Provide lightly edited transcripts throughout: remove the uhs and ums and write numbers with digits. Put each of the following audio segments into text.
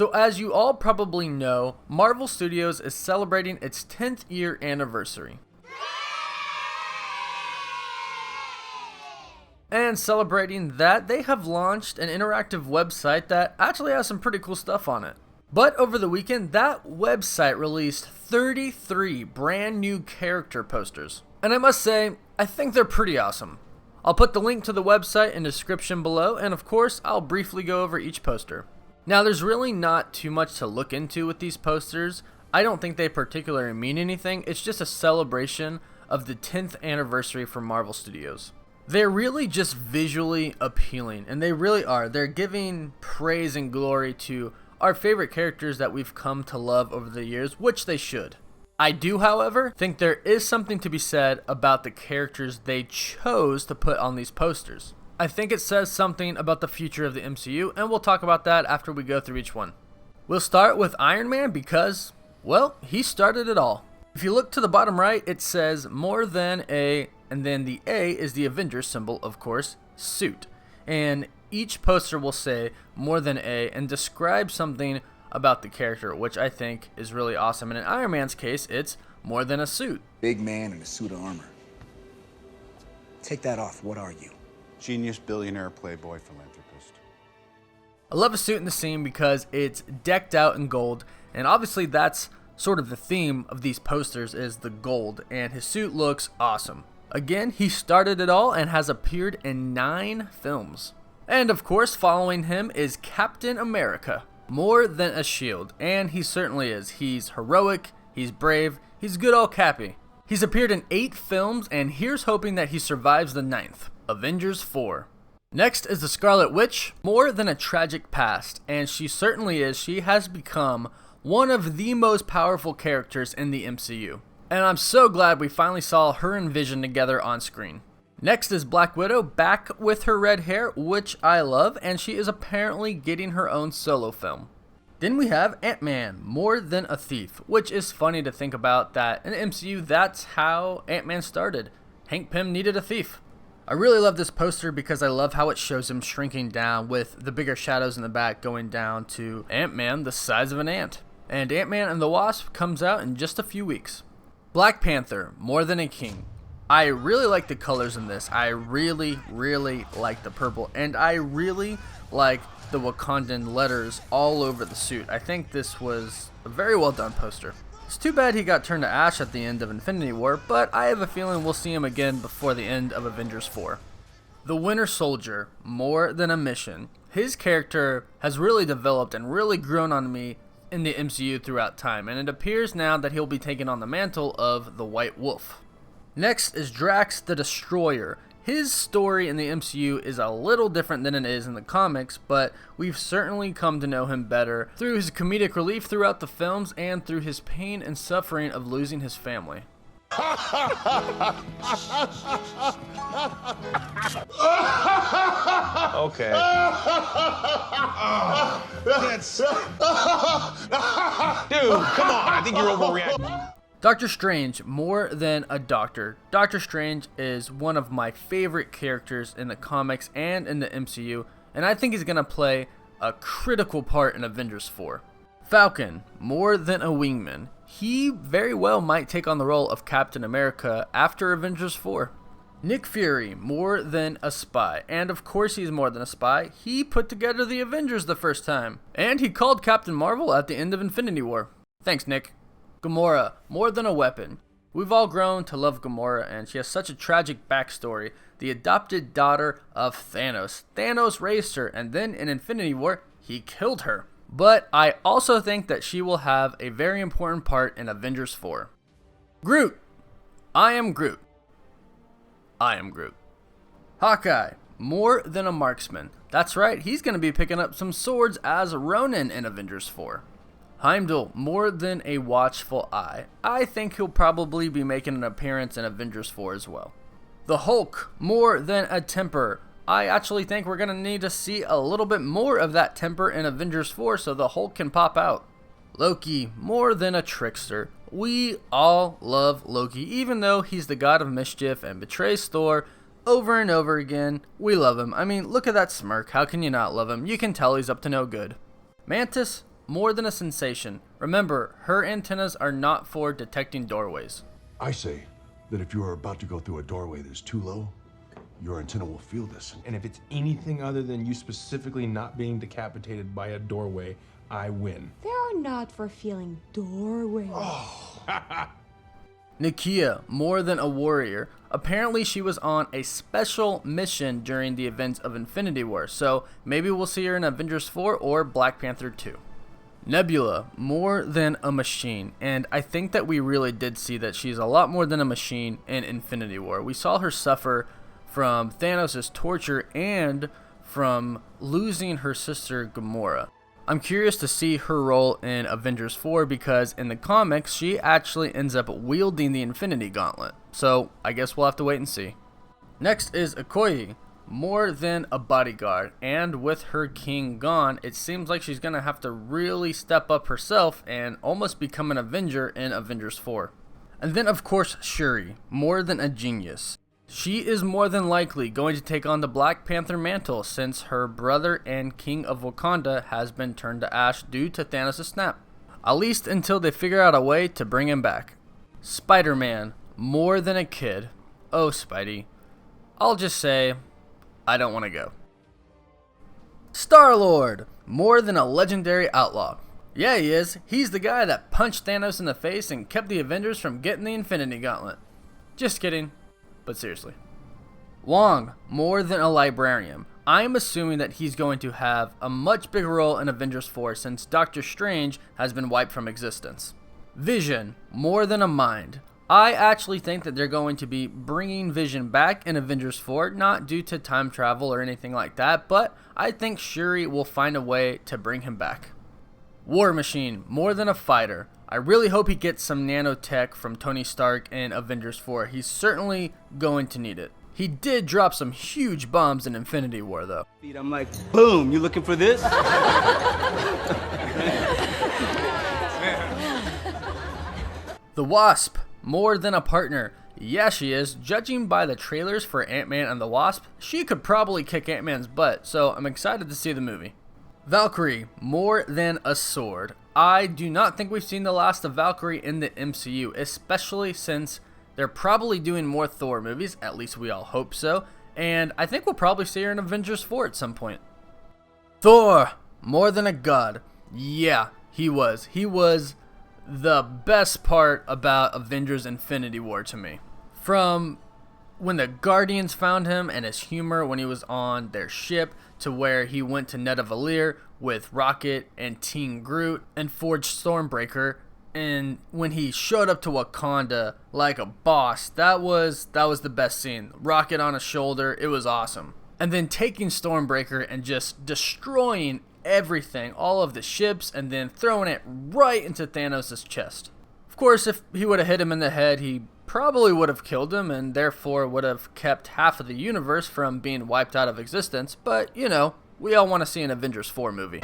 So as you all probably know, Marvel Studios is celebrating its 10th year anniversary. And celebrating that, they have launched an interactive website that actually has some pretty cool stuff on it. But over the weekend, that website released 33 brand new character posters. And I must say, I think they're pretty awesome. I'll put the link to the website in the description below, and of course, I'll briefly go over each poster. Now, there's really not too much to look into with these posters. I don't think they particularly mean anything. It's just a celebration of the 10th anniversary for Marvel Studios. They're really just visually appealing, and they really are. They're giving praise and glory to our favorite characters that we've come to love over the years, which they should. I do, however, think there is something to be said about the characters they chose to put on these posters. I think it says something about the future of the MCU, and we'll talk about that after we go through each one. We'll start with Iron Man because, well, he started it all. If you look to the bottom right, it says more than a, and then the A is the Avengers symbol, of course, suit. And each poster will say more than a and describe something about the character, which I think is really awesome. And in Iron Man's case, it's more than a suit. Big man in a suit of armor. Take that off, what are you? Genius, billionaire, playboy, philanthropist. I love a suit in the scene because it's decked out in gold, and obviously that's sort of the theme of these posters is the gold, and his suit looks awesome. Again, he started it all and has appeared in 9 films. And of course, following him is Captain America, more than a shield, and he certainly is. He's heroic, he's brave, he's good old Cappy. He's appeared in 8 films, and here's hoping that he survives the 9th, Avengers 4. Next is the Scarlet Witch, more than a tragic past, and she certainly is. She has become one of the most powerful characters in the MCU. And I'm so glad we finally saw her and Vision together on screen. Next is Black Widow, back with her red hair, which I love, and she is apparently getting her own solo film. Then we have Ant-Man, more than a thief, which is funny to think about that in the MCU, that's how Ant-Man started. Hank Pym needed a thief. I really love this poster because I love how it shows him shrinking down with the bigger shadows in the back going down to Ant-Man the size of an ant. And Ant-Man and the Wasp comes out in just a few weeks. Black Panther, more than a king. I really like the colors in this. I really like the purple, and I really like the Wakandan letters all over the suit. I think this was a very well done poster. It's too bad he got turned to ash at the end of Infinity War, but I have a feeling we'll see him again before the end of Avengers 4. The Winter Soldier, more than a mission. His character has really developed and really grown on me in the MCU throughout time, and it appears now that he'll be taking on the mantle of the White Wolf. Next is Drax the Destroyer. His story in the MCU is a little different than it is in the comics, but we've certainly come to know him better through his comedic relief throughout the films and through his pain and suffering of losing his family. Okay. Dude, come on. I think you're overreacting. Doctor Strange, more than a doctor. Doctor Strange is one of my favorite characters in the comics and in the MCU, and I think he's going to play a critical part in Avengers 4. Falcon, more than a wingman. He very well might take on the role of Captain America after Avengers 4. Nick Fury, more than a spy. And of course he's more than a spy. He put together the Avengers the first time. And he called Captain Marvel at the end of Infinity War. Thanks, Nick. Gamora, more than a weapon. We've all grown to love Gamora, and she has such a tragic backstory. The adopted daughter of Thanos. Thanos raised her, and then in Infinity War, he killed her. But I also think that she will have a very important part in Avengers 4. Groot. I am Groot. I am Groot. Hawkeye, more than a marksman. That's right, he's going to be picking up some swords as Ronin in Avengers 4. Heimdall, more than a watchful eye. I think he'll probably be making an appearance in Avengers 4 as well. The Hulk, more than a temper. I actually think we're going to need to see a little bit more of that temper in Avengers 4 so the Hulk can pop out. Loki, more than a trickster. We all love Loki, even though he's the god of mischief and betrays Thor over and over again. We love him. I mean, look at that smirk. How can you not love him? You can tell he's up to no good. Mantis, more than a sensation. Remember, her antennas are not for detecting doorways. I say that if you are about to go through a doorway that is too low, your antenna will feel this. And if it's anything other than you specifically not being decapitated by a doorway, I win. They are not for feeling doorways. Nakia, more than a warrior. Apparently she was on a special mission during the events of Infinity War, so maybe we'll see her in Avengers 4 or Black Panther 2. Nebula, more than a machine, and I think that we really did see that she's a lot more than a machine in Infinity War. We saw her suffer from Thanos' torture and from losing her sister Gamora. I'm curious to see her role in Avengers 4 because in the comics she actually ends up wielding the Infinity Gauntlet, so I guess we'll have to wait and see. Next is Okoye, more than a bodyguard, and with her king gone, it seems like she's gonna have to really step up herself and almost become an Avenger in Avengers 4. And then of course Shuri, more than a genius. She is more than likely going to take on the Black Panther mantle since her brother and King of Wakanda has been turned to ash due to Thanos' snap. At least until they figure out a way to bring him back. Spider-Man, more than a kid. Oh Spidey. I'll just say, I don't want to go. Star-Lord, more than a legendary outlaw. Yeah, he is. He's the guy that punched Thanos in the face and kept the Avengers from getting the Infinity Gauntlet. Just kidding. But seriously. Wong, more than a librarian. I'm assuming that he's going to have a much bigger role in Avengers 4 since Doctor Strange has been wiped from existence. Vision, more than a mind. I actually think that they're going to be bringing Vision back in Avengers 4, not due to time travel or anything like that, but I think Shuri will find a way to bring him back. War Machine, more than a fighter. I really hope he gets some nanotech from Tony Stark in Avengers 4. He's certainly going to need it. He did drop some huge bombs in Infinity War though. I'm like, boom, you looking for this? The Wasp, more than a partner. Yeah, she is. Judging by the trailers for Ant-Man and the Wasp, she could probably kick Ant-Man's butt, so I'm excited to see the movie. Valkyrie, more than a sword. I do not think we've seen the last of Valkyrie in the MCU, especially since they're probably doing more Thor movies, at least we all hope so, and I think we'll probably see her in Avengers 4 at some point. Thor, more than a god. Yeah, he was. He was the best part about Avengers Infinity War to me. From when the Guardians found him and his humor when he was on their ship to where he went to Nidavellir with Rocket and Team Groot and forged Stormbreaker, and when he showed up to Wakanda like a boss, that was the best scene. Rocket on his shoulder, it was awesome. And then taking Stormbreaker and just destroying everything, all of the ships, and then throwing it right into Thanos' chest. Of course, if he would have hit him in the head, he probably would have killed him and therefore would have kept half of the universe from being wiped out of existence, but you know, we all want to see an Avengers 4 movie.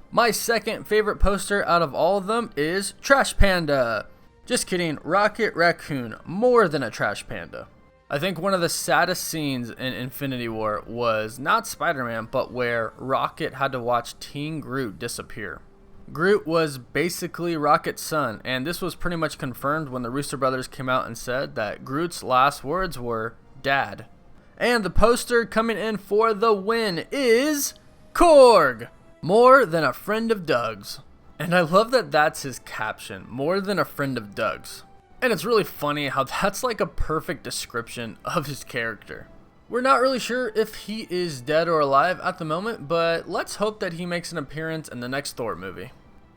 My second favorite poster out of all of them is Trash Panda. Just kidding, Rocket Raccoon, more than a trash panda. I think one of the saddest scenes in Infinity War was not Spider-Man, but where Rocket had to watch Team Groot disappear. Groot was basically Rocket's son, and this was pretty much confirmed when the Russo brothers came out and said that Groot's last words were, "Dad." And the poster coming in for the win is Korg, more than a friend of Doug's. And I love that that's his caption, more than a friend of Doug's. And it's really funny how that's like a perfect description of his character. We're not really sure if he is dead or alive at the moment, but let's hope that he makes an appearance in the next Thor movie.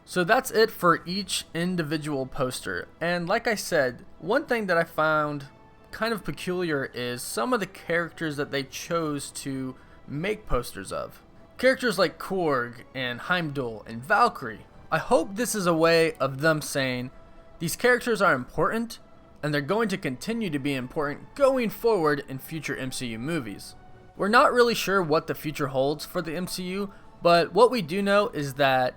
So that's it for each individual poster. And like I said, one thing that I found kind of peculiar is some of the characters that they chose to make posters of. Characters like Korg and Heimdall and Valkyrie. I hope this is a way of them saying, these characters are important, and they're going to continue to be important going forward in future MCU movies. We're not really sure what the future holds for the MCU, but what we do know is that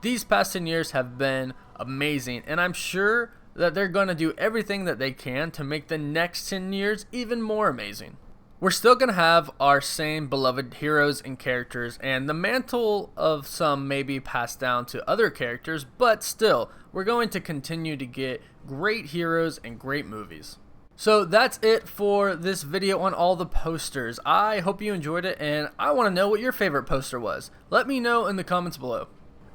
these past 10 years have been amazing, and I'm sure that they're going to do everything that they can to make the next 10 years even more amazing. We're still going to have our same beloved heroes and characters, and the mantle of some may be passed down to other characters, but still, we're going to continue to get great heroes and great movies. So that's it for this video on all the posters. I hope you enjoyed it, and I want to know what your favorite poster was. Let me know in the comments below.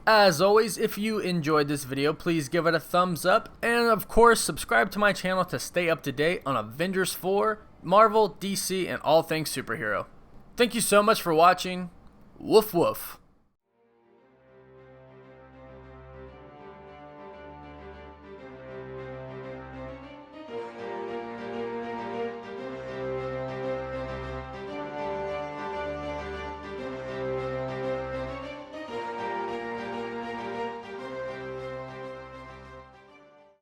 As always, if you enjoyed this video, please give it a thumbs up, and of course, subscribe to my channel to stay up to date on Avengers 4, Marvel, DC, and all things superhero. Thank you so much for watching. Woof woof.